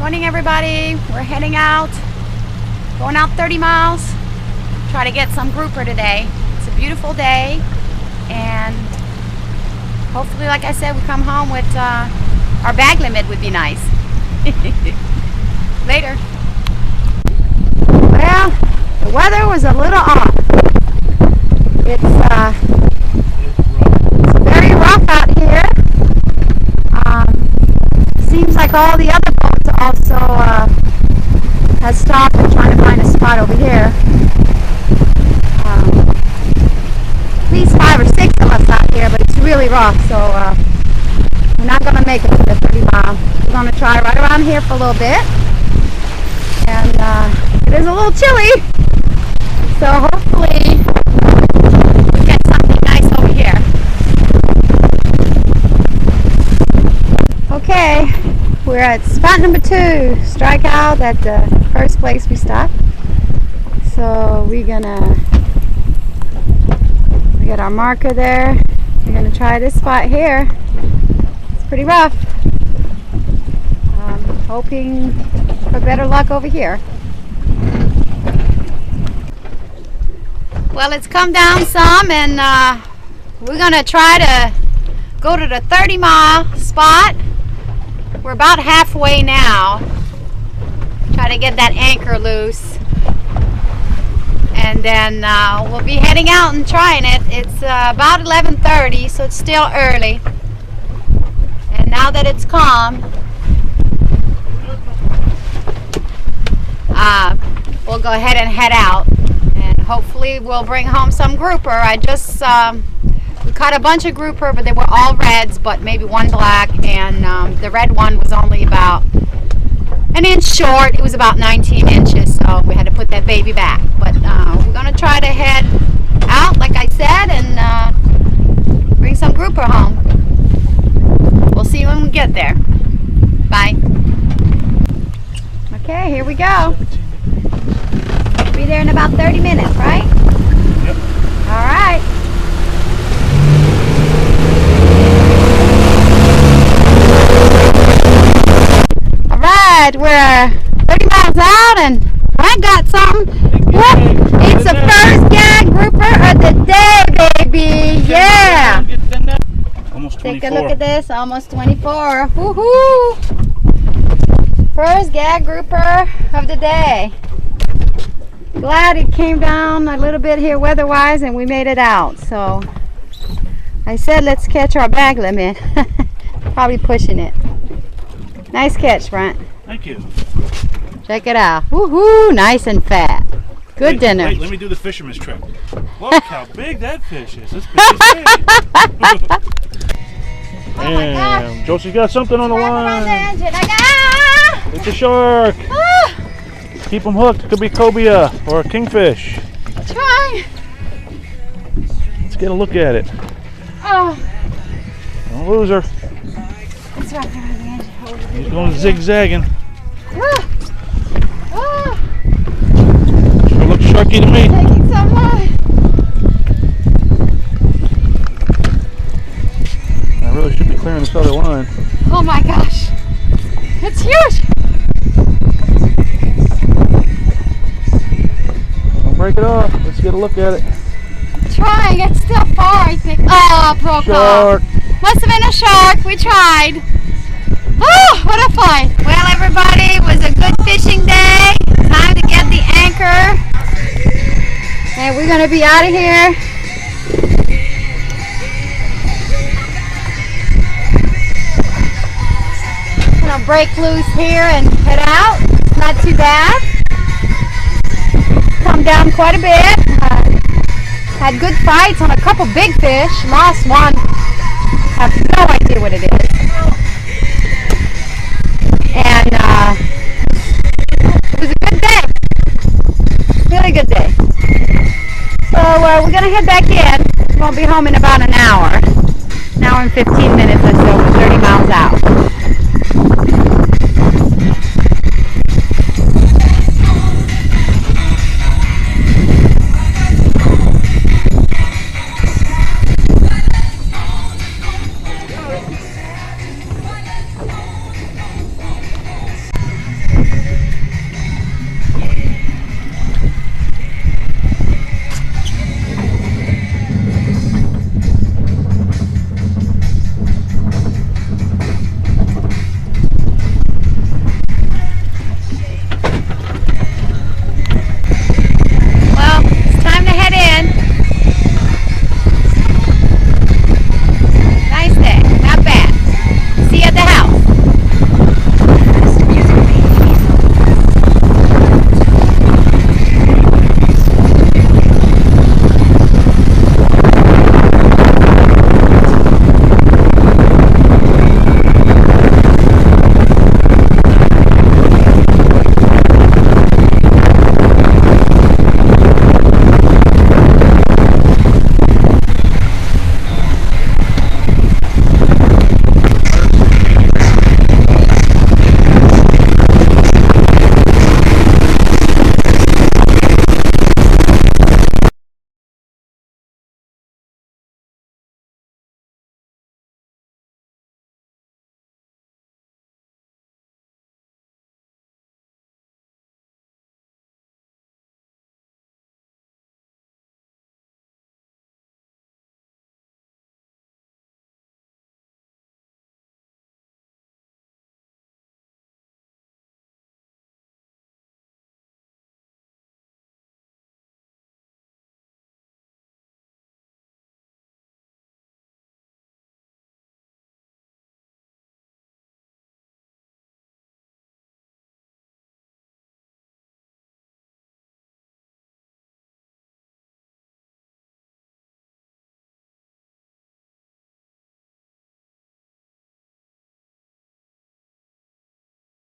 Morning, everybody. We're heading out, going out 30 miles, try to get some grouper today. It's a beautiful day, and hopefully, like I said, we come home with our bag limit would be nice. Later. Well, the weather was a little off. It's very rough out here. Seems like all the other boats also have stopped and trying to find a spot over here. At least 5 or 6 of us out here, but it's really rough, so we're not going to make it to the 30 mile. We're going to try right around here for a little bit, and it is a little chilly, so hopefully we get something nice over here. Okay, we're at spot number 2, strikeout at the first place we stopped. So we get our marker there. We're gonna try this spot here. It's pretty rough. Hoping for better luck over here. Well, it's come down some, and we're gonna try to go to the 30 mile spot. We're about halfway now. Try to get that anchor loose, and then we'll be heading out and trying it. It's about 11:30, so it's still early, and now that it's calm, we'll go ahead and head out, and hopefully we'll bring home some grouper. I just we caught a bunch of grouper, but they were all reds, but maybe one black, and the red one was only about an inch short. It was about 19 inches, so we had to put that baby back. But we're going to try to head out, like I said, and bring some grouper home. We'll see when we get there. Bye. Okay, here we go. We'll be there in about 30 minutes, right? Yep. All right. We're 30 miles out, and I got something. What? It's the first gag grouper of the day, baby. Yeah. Almost 24. Take a look at this. Almost 24. Woohoo! First gag grouper of the day. Glad it came down a little bit here weather-wise, and we made it out. So I said let's catch our bag limit. Probably pushing it. Nice catch, Brent. Thank you. Check it out. Woohoo! Nice and fat. Good dinner. Wait, let me do the fisherman's trick. Look how big that fish is. This big is big. Oh my gosh. Josee got something on the line. The engine. It's a shark. Ah. Keep them hooked. It could be cobia or a kingfish. Try. Let's get a look at it. Oh. Don't lose her. It's wrapped around the engine. He's going zigzagging. Ah. Ah. Sure looks sharky to me. Taking some line. I really should be clearing this other line. Oh my gosh. It's huge. Don't break it off. Let's get a look at it. Trying. It's still far, I think. Oh, broke Shark. off. Must have been a shark. We tried. Oh, what a fight. Well, everybody, it was a good fishing day. Time to get the anchor. And we're going to be out of here. I'm going to break loose here and head out. Not too bad. Come down quite a bit. Had good fights on a couple big fish. Lost one. Have no idea what it is. And it was a good day. Really good day. So we're going to head back in. We'll be home in about an hour. An hour and 15 minutes or so. We're 30 miles out.